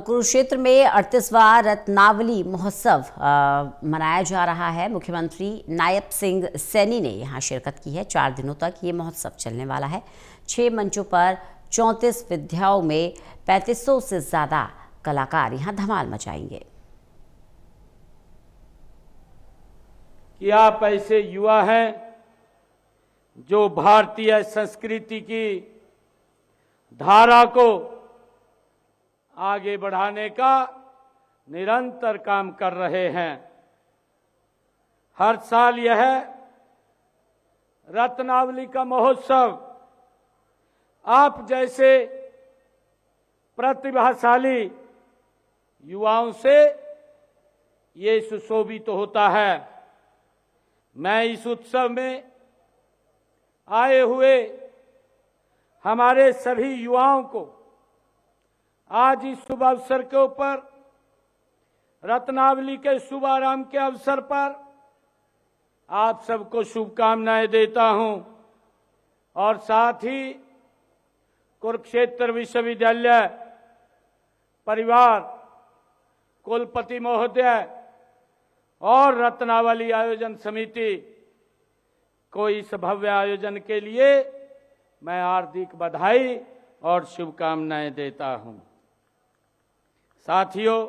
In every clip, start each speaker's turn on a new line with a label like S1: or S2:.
S1: कुरुक्षेत्र में 38वां रत्नावली महोत्सव मनाया जा रहा है। मुख्यमंत्री नायब सिंह सैनी ने यहां शिरकत की है। 4 दिनों तक ये महोत्सव चलने वाला है। 6 मंचों पर 34 विधाओं में 3500 से ज्यादा कलाकार यहां धमाल मचाएंगे।
S2: कि आप ऐसे युवा हैं जो भारतीय संस्कृति की धारा को आगे बढ़ाने का निरंतर काम कर रहे हैं। हर साल यह रत्नावली का महोत्सव आप जैसे प्रतिभाशाली युवाओं से ये सुशोभित होता है। मैं इस उत्सव में आए हुए हमारे सभी युवाओं को आज इस शुभ अवसर के ऊपर रत्नावली के शुभारंभ के अवसर पर आप सबको शुभकामनाएं देता हूं और साथ ही कुरुक्षेत्र विश्वविद्यालय परिवार, कुलपति महोदय और रत्नावली आयोजन समिति को इस भव्य आयोजन के लिए मैं हार्दिक बधाई और शुभकामनाएं देता हूं। साथियों,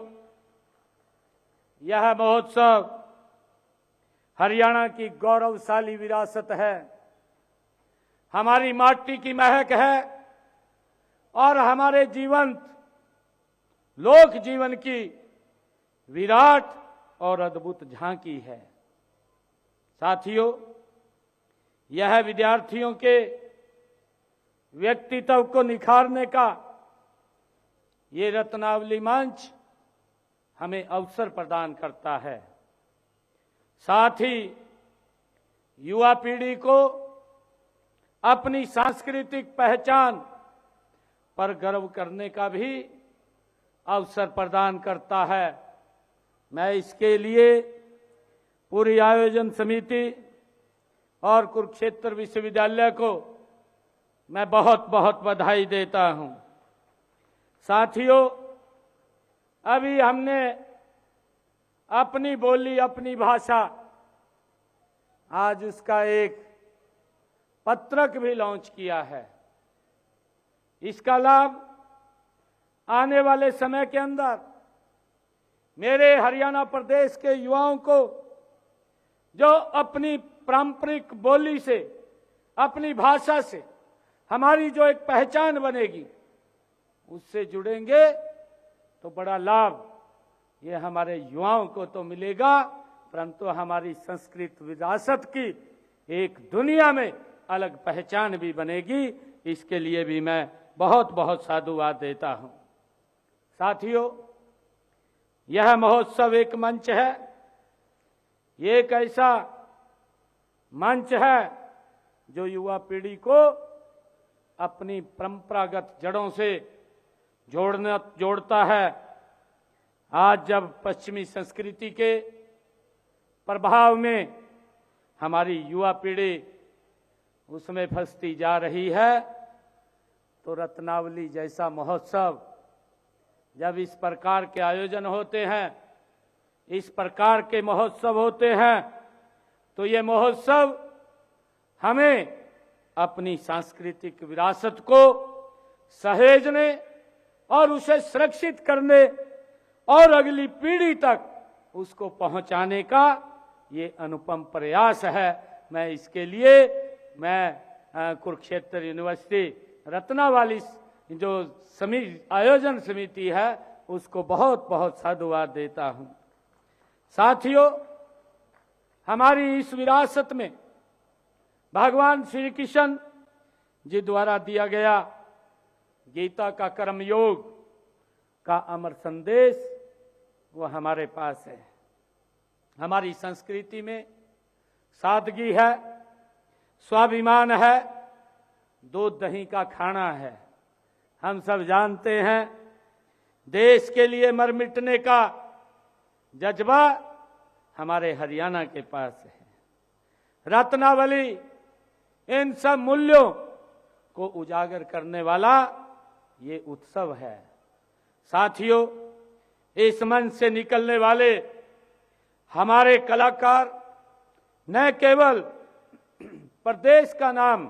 S2: यह महोत्सव हरियाणा की गौरवशाली विरासत है, हमारी माटी की महक है और हमारे जीवंत लोक जीवन की विराट और अद्भुत झांकी है। साथियों, यह विद्यार्थियों के व्यक्तित्व को निखारने का ये रत्नावली मंच हमें अवसर प्रदान करता है। साथ ही युवा पीढ़ी को अपनी सांस्कृतिक पहचान पर गर्व करने का भी अवसर प्रदान करता है। मैं इसके लिए पूरी आयोजन समिति और कुरुक्षेत्र विश्वविद्यालय को मैं बहुत बहुत बधाई देता हूं। साथियों, अभी हमने अपनी बोली, अपनी भाषा, आज उसका एक पत्रक भी लॉन्च किया है। इसका लाभ आने वाले समय के अंदर मेरे हरियाणा प्रदेश के युवाओं को जो अपनी पारंपरिक बोली से, अपनी भाषा से हमारी जो एक पहचान बनेगी, उससे जुड़ेंगे तो बड़ा लाभ ये हमारे युवाओं को तो मिलेगा, परंतु हमारी संस्कृत विरासत की एक दुनिया में अलग पहचान भी बनेगी। इसके लिए भी मैं बहुत बहुत साधुवाद देता हूं। साथियों, यह महोत्सव एक मंच है, ये एक ऐसा मंच है जो युवा पीढ़ी को अपनी परंपरागत जड़ों से जोड़ता है। आज जब पश्चिमी संस्कृति के प्रभाव में हमारी युवा पीढ़ी उसमें फंसती जा रही है, तो रत्नावली जैसा महोत्सव जब इस प्रकार के आयोजन होते हैं, इस प्रकार के महोत्सव होते हैं, तो ये महोत्सव हमें अपनी सांस्कृतिक विरासत को सहेजने और उसे सुरक्षित करने और अगली पीढ़ी तक उसको पहुंचाने का ये अनुपम प्रयास है। मैं इसके लिए कुरुक्षेत्र यूनिवर्सिटी रत्नावली जो आयोजन समिति है उसको बहुत बहुत साधुवाद देता हूं। साथियों, हमारी इस विरासत में भगवान श्री कृष्ण जी द्वारा दिया गया गीता का कर्मयोग का अमर संदेश वो हमारे पास है। हमारी संस्कृति में सादगी है, स्वाभिमान है, दूध दही का खाना है। हम सब जानते हैं देश के लिए मर मिटने का जज्बा हमारे हरियाणा के पास है। रत्नावली इन सब मूल्यों को उजागर करने वाला ये उत्सव है। साथियों, इस मंच से निकलने वाले हमारे कलाकार न केवल प्रदेश का नाम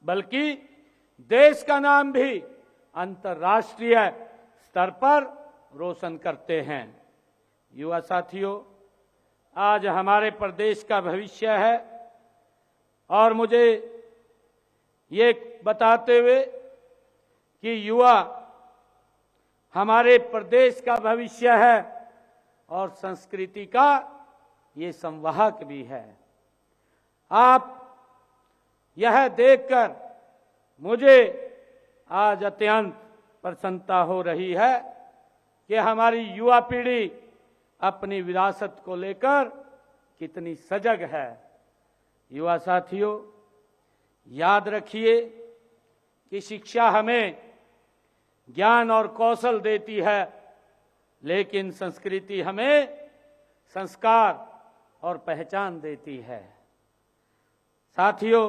S2: बल्कि देश का नाम भी अंतर्राष्ट्रीय स्तर पर रोशन करते हैं। युवा साथियों, आज हमारे प्रदेश का भविष्य है और मुझे ये बताते हुए कि युवा हमारे प्रदेश का भविष्य है और संस्कृति का ये संवाहक भी है। आप यह देखकर मुझे आज अत्यंत प्रसन्नता हो रही है कि हमारी युवा पीढ़ी अपनी विरासत को लेकर कितनी सजग है। युवा साथियों, याद रखिए कि शिक्षा हमें ज्ञान और कौशल देती है, लेकिन संस्कृति हमें संस्कार और पहचान देती है। साथियों,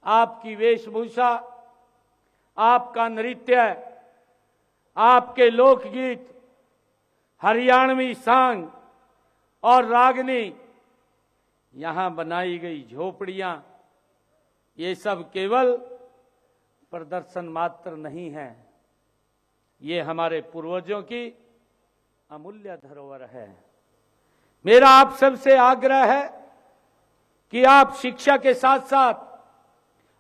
S2: आपकी वेशभूषा, आपका नृत्य, आपके लोकगीत, हरियाणवी सांग और रागनी, यहां बनाई गई झोपड़ियां, ये सब केवल प्रदर्शन मात्र नहीं है, ये हमारे पूर्वजों की अमूल्य धरोहर है। मेरा आप सबसे आग्रह है कि आप शिक्षा के साथ साथ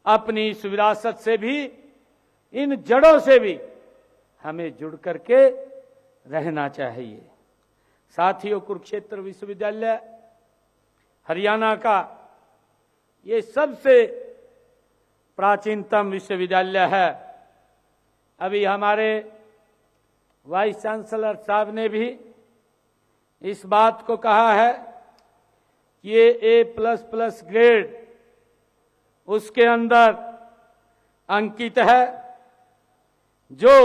S2: अपनी इस विरासत से भी, इन जड़ों से भी हमें जुड़ करके रहना चाहिए। साथियों, कुरुक्षेत्र विश्वविद्यालय हरियाणा का ये सबसे प्राचीनतम विश्वविद्यालय है। अभी हमारे वाइस चांसलर साहब ने भी इस बात को कहा है कि ये A++ ग्रेड उसके अंदर अंकित है, जो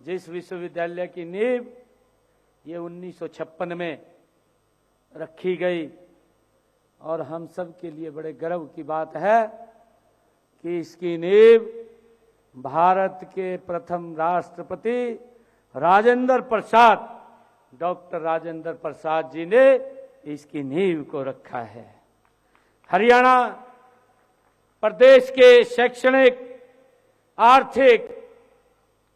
S2: जिस विश्वविद्यालय की नींव ये 1956 में रखी गई। और हम सब के लिए बड़े गर्व की बात है कि इसकी नींव भारत के प्रथम राष्ट्रपति राजेंद्र प्रसाद, डॉक्टर राजेंद्र प्रसाद जी ने इसकी नींव को रखा है। हरियाणा प्रदेश के शैक्षणिक, आर्थिक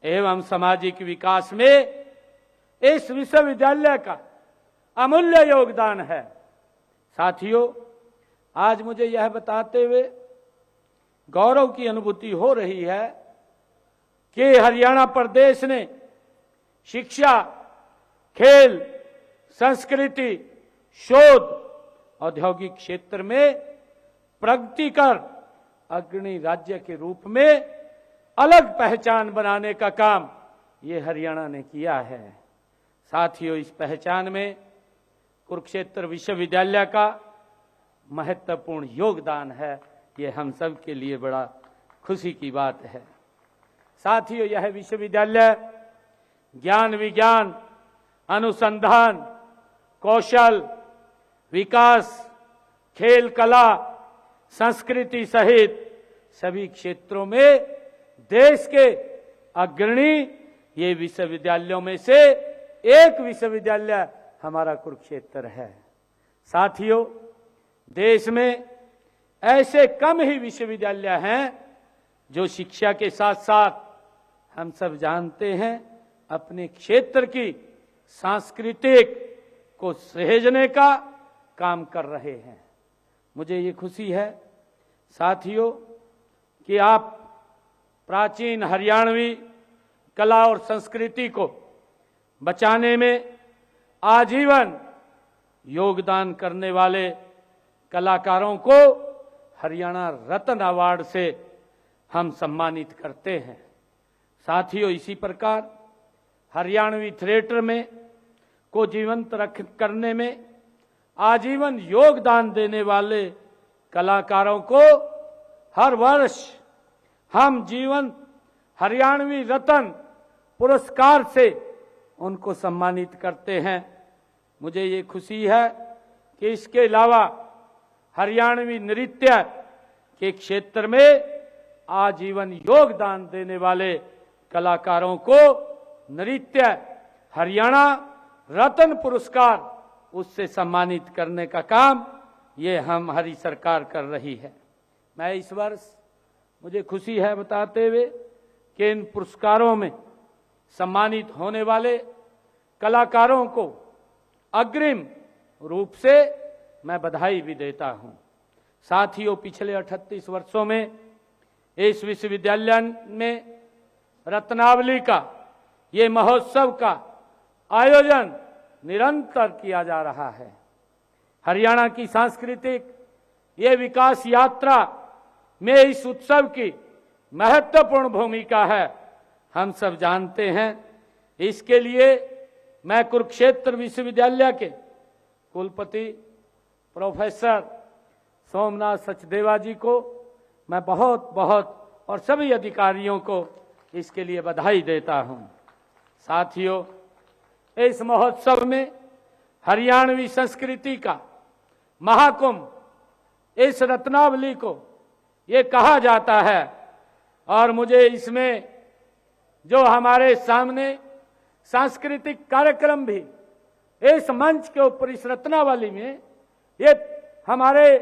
S2: एवं सामाजिक विकास में इस विश्वविद्यालय का अमूल्य योगदान है। साथियों, आज मुझे यह बताते हुए गौरव की अनुभूति हो रही है कि हरियाणा प्रदेश ने शिक्षा, खेल, संस्कृति, शोध, औद्योगिक क्षेत्र में प्रगति कर अग्रणी राज्य के रूप में अलग पहचान बनाने का काम ये हरियाणा ने किया है। साथियों, इस पहचान में कुरुक्षेत्र विश्वविद्यालय का महत्वपूर्ण योगदान है। ये हम सब के लिए बड़ा खुशी की बात है। साथियों, यह विश्वविद्यालय ज्ञान, विज्ञान, अनुसंधान, कौशल, विकास, खेल, कला, संस्कृति सहित सभी क्षेत्रों में देश के अग्रणी ये विश्वविद्यालयों में से एक विश्वविद्यालय हमारा कुरुक्षेत्र है। साथियों, देश में ऐसे कम ही विश्वविद्यालय हैं जो शिक्षा के साथ साथ, हम सब जानते हैं, अपने क्षेत्र की सांस्कृतिक को सहेजने का काम कर रहे हैं। मुझे ये खुशी है साथियों कि आप प्राचीन हरियाणवी कला और संस्कृति को बचाने में आजीवन योगदान करने वाले कलाकारों को हरियाणा रत्न अवार्ड से हम सम्मानित करते हैं। साथियों, इसी प्रकार हरियाणवी थिएटर में को जीवंत करने में आजीवन योगदान देने वाले कलाकारों को हर वर्ष हम जीवन हरियाणवी रत्न पुरस्कार से उनको सम्मानित करते हैं। मुझे ये खुशी है कि इसके अलावा हरियाणवी नृत्य के क्षेत्र में आजीवन योगदान देने वाले कलाकारों को नृत्य हरियाणा रत्न पुरस्कार उससे सम्मानित करने का काम ये हमारी सरकार कर रही है। मैं इस वर्ष, मुझे खुशी है बताते हुए कि इन पुरस्कारों में सम्मानित होने वाले कलाकारों को अग्रिम रूप से मैं बधाई भी देता हूं। साथियों, पिछले 38 वर्षों में इस विश्वविद्यालय में रत्नावली का ये महोत्सव का आयोजन निरंतर किया जा रहा है। हरियाणा की सांस्कृतिक ये विकास यात्रा में इस उत्सव की महत्वपूर्ण भूमिका है, हम सब जानते हैं। इसके लिए मैं कुरुक्षेत्र विश्वविद्यालय के कुलपति प्रोफेसर सोमनाथ सचदेवा जी को मैं बहुत बहुत और सभी अधिकारियों को इसके लिए बधाई देता हूं। साथियों, इस महोत्सव में हरियाणवी संस्कृति का महाकुंभ, इस रत्नावली को ये कहा जाता है और मुझे इसमें जो हमारे सामने सांस्कृतिक कार्यक्रम भी इस मंच के ऊपर, इस रत्नावली में, ये हमारे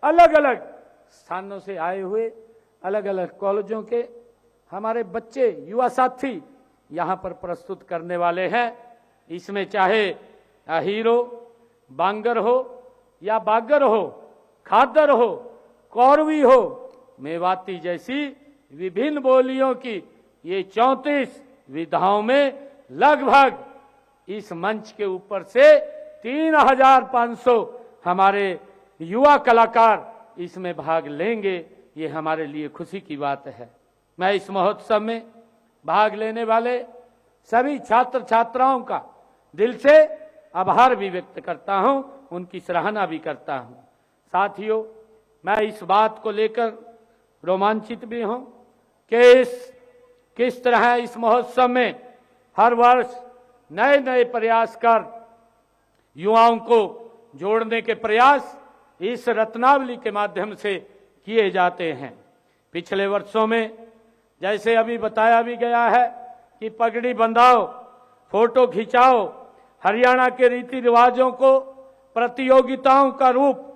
S2: अलग अलग स्थानों से आए हुए अलग अलग कॉलेजों के हमारे बच्चे, युवा साथी यहाँ पर प्रस्तुत करने वाले हैं। इसमें चाहे हीरो, बांगर हो या बागर हो, खादर हो, कौरवी हो, मेवाती जैसी विभिन्न बोलियों की ये 34 विधाओं में लगभग इस मंच के ऊपर से 3500 हमारे युवा कलाकार इसमें भाग लेंगे। ये हमारे लिए खुशी की बात है। मैं इस महोत्सव में भाग लेने वाले सभी छात्र छात्राओं का दिल से आभार भी व्यक्त करता हूं, उनकी सराहना भी करता हूं। साथियों, मैं इस बात को लेकर रोमांचित भी हूं कि किस तरह इस महोत्सव में हर वर्ष नए नए प्रयास कर युवाओं को जोड़ने के प्रयास इस रत्नावली के माध्यम से किए जाते हैं। पिछले वर्षों में जैसे अभी बताया भी गया है कि पगड़ी बंधाओ, फोटो खिंचाओ, हरियाणा के रीति रिवाजों को प्रतियोगिताओं का रूप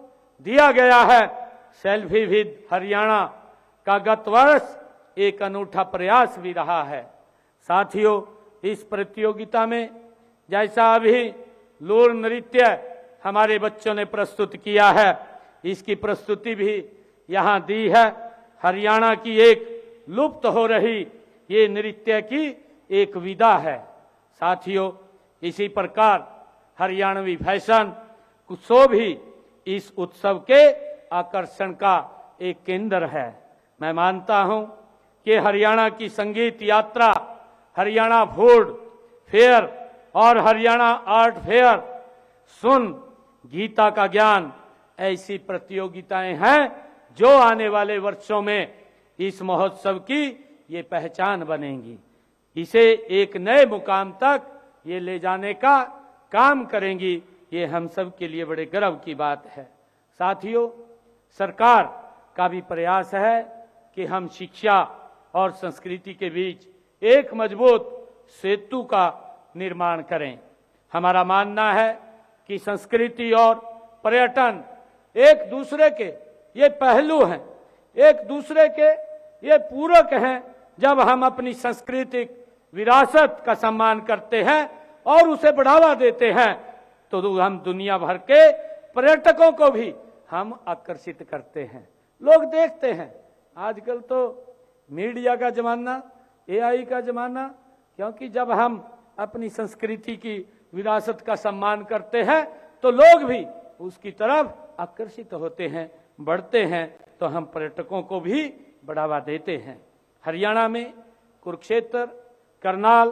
S2: दिया गया है। सेल्फी विद हरियाणा का गत वर्ष एक अनूठा प्रयास भी रहा है। साथियों, इस प्रतियोगिता में जैसा अभी लोर नृत्य हमारे बच्चों ने प्रस्तुत किया है, इसकी प्रस्तुति भी यहाँ दी है। हरियाणा की एक लुप्त हो रही ये नृत्य की एक विधा है। साथियों, इसी प्रकार हरियाणवी फैशन शो भी इस उत्सव के आकर्षण का एक केंद्र है। मैं मानता हूं कि हरियाणा की संगीत यात्रा, हरियाणा फूड फेयर और हरियाणा आर्ट फेयर, सुन गीता का ज्ञान, ऐसी प्रतियोगिताएं हैं जो आने वाले वर्षों में इस महोत्सव की ये पहचान बनेंगी। इसे एक नए मुकाम तक ये ले जाने का काम करेंगी। ये हम सब के लिए बड़े गर्व की बात है। साथियों, सरकार का भी प्रयास है कि हम शिक्षा और संस्कृति के बीच एक मजबूत सेतु का निर्माण करें। हमारा मानना है कि संस्कृति और पर्यटन एक दूसरे के ये पहलू हैं, एक दूसरे के ये पूरक हैं। जब हम अपनी सांस्कृतिक विरासत का सम्मान करते हैं और उसे बढ़ावा देते हैं तो हम दुनिया भर के पर्यटकों को भी हम आकर्षित करते हैं। लोग देखते हैं, आजकल तो मीडिया का जमाना, एआई का जमाना, क्योंकि जब हम अपनी संस्कृति की विरासत का सम्मान करते हैं तो लोग भी उसकी तरफ आकर्षित होते हैं, बढ़ते हैं, तो हम पर्यटकों को भी बढ़ावा देते हैं। हरियाणा में कुरुक्षेत्र, करनाल,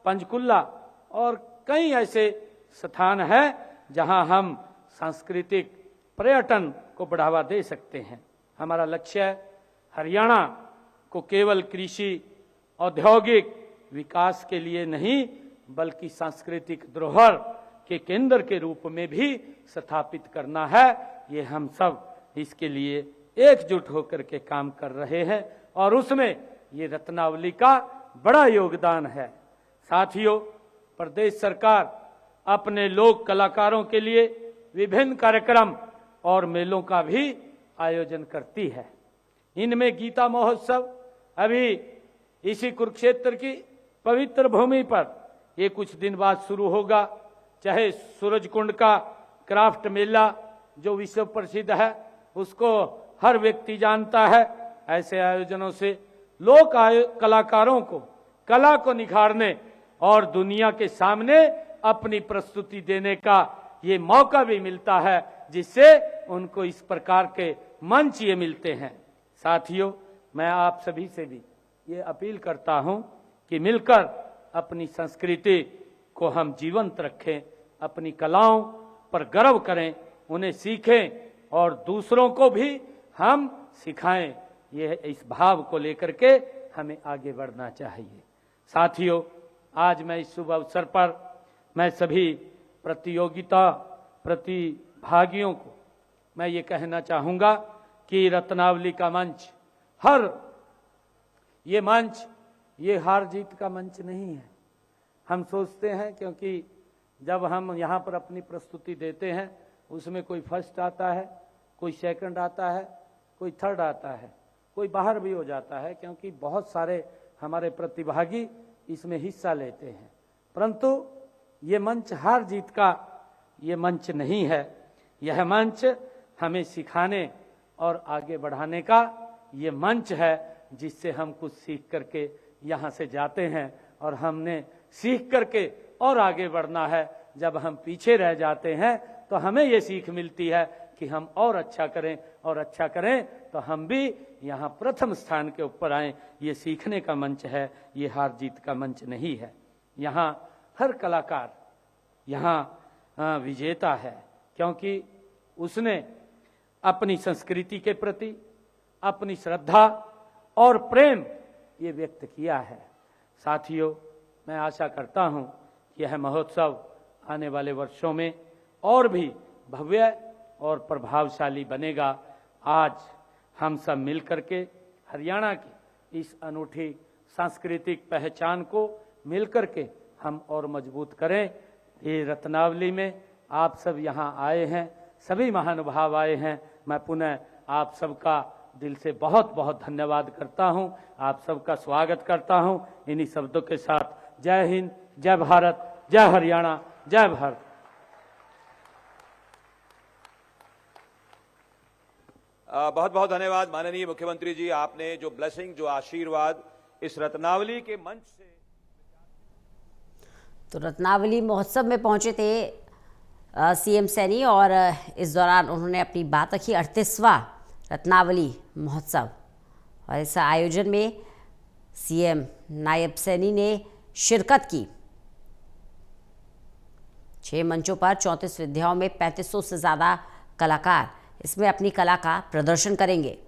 S2: पंचकुला और कई ऐसे स्थान हैं जहां हम सांस्कृतिक पर्यटन को बढ़ावा दे सकते हैं। हमारा लक्ष्य हरियाणा को केवल कृषि, औद्योगिक विकास के लिए नहीं बल्कि सांस्कृतिक धरोहर के केंद्र के रूप में भी स्थापित करना है। ये हम सब इसके लिए एकजुट होकर के काम कर रहे हैं और उसमें ये रत्नावली का बड़ा योगदान है। साथियों, प्रदेश सरकार अपने लोक कलाकारों के लिए विभिन्न कार्यक्रम और मेलों का भी आयोजन करती है। इनमें गीता महोत्सव अभी इसी कुरुक्षेत्र की पवित्र भूमि पर ये कुछ दिन बाद शुरू होगा। चाहे सूरजकुंड का क्राफ्ट मेला जो विश्व प्रसिद्ध है, उसको हर व्यक्ति जानता है। ऐसे आयोजनों से लोक कलाकारों को कला को निखारने और दुनिया के सामने अपनी प्रस्तुति देने का ये मौका भी मिलता है, जिससे उनको इस प्रकार के मंच ये मिलते हैं। साथियों, मैं आप सभी से भी ये अपील करता हूं कि मिलकर अपनी संस्कृति को हम जीवंत रखें, अपनी कलाओं पर गर्व करें, उन्हें सीखें और दूसरों को भी हम सिखाएं। ये इस भाव को लेकर के हमें आगे बढ़ना चाहिए। साथियों, आज मैं इस शुभ अवसर पर मैं सभी प्रतिभागियों को मैं ये कहना चाहूँगा कि रत्नावली का मंच ये हार जीत का मंच नहीं है। हम सोचते हैं क्योंकि जब हम यहाँ पर अपनी प्रस्तुति देते हैं उसमें कोई फर्स्ट आता है, कोई सेकंड आता है, कोई थर्ड आता है, कोई बाहर भी हो जाता है, क्योंकि बहुत सारे हमारे प्रतिभागी इसमें हिस्सा लेते हैं। परंतु ये मंच हार जीत का ये मंच नहीं है। यह मंच हमें सिखाने और आगे बढ़ाने का ये मंच है, जिससे हम कुछ सीख करके यहाँ से जाते हैं और हमने सीख करके और आगे बढ़ना है। जब हम पीछे रह जाते हैं तो हमें ये सीख मिलती है कि हम और अच्छा करें, और अच्छा करें तो हम भी यहाँ प्रथम स्थान के ऊपर आएं। ये सीखने का मंच है, ये हार जीत का मंच नहीं है। यहाँ हर कलाकार यहाँ विजेता है, क्योंकि उसने अपनी संस्कृति के प्रति अपनी श्रद्धा और प्रेम ये व्यक्त किया है। साथियों, मैं आशा करता हूँ कि यह महोत्सव आने वाले वर्षों में और भी भव्य और प्रभावशाली बनेगा। आज हम सब मिलकर के हरियाणा की इस अनूठी सांस्कृतिक पहचान को मिलकर के हम और मजबूत करें। ये रत्नावली में आप सब यहाँ आए हैं, सभी महानुभाव आए हैं। मैं पुनः आप सबका दिल से बहुत बहुत धन्यवाद करता हूं, आप सबका स्वागत करता हूं। इन्हीं शब्दों के साथ जय हिंद, जय भारत, जय हरियाणा, जय भारत।
S3: बहुत बहुत धन्यवाद माननीय मुख्यमंत्री जी, आपने जो ब्लेसिंग, जो आशीर्वाद इस रत्नावली के मंच से।
S1: तो रत्नावली महोत्सव में पहुंचे थे सीएम सैनी और इस दौरान उन्होंने अपनी बात रखी। 38वां रत्नावली महोत्सव और इस आयोजन में सीएम नायब सैनी ने शिरकत की। 6 मंचों पर 34 विधाओं में 3500 से ज़्यादा कलाकार इसमें अपनी कला का प्रदर्शन करेंगे।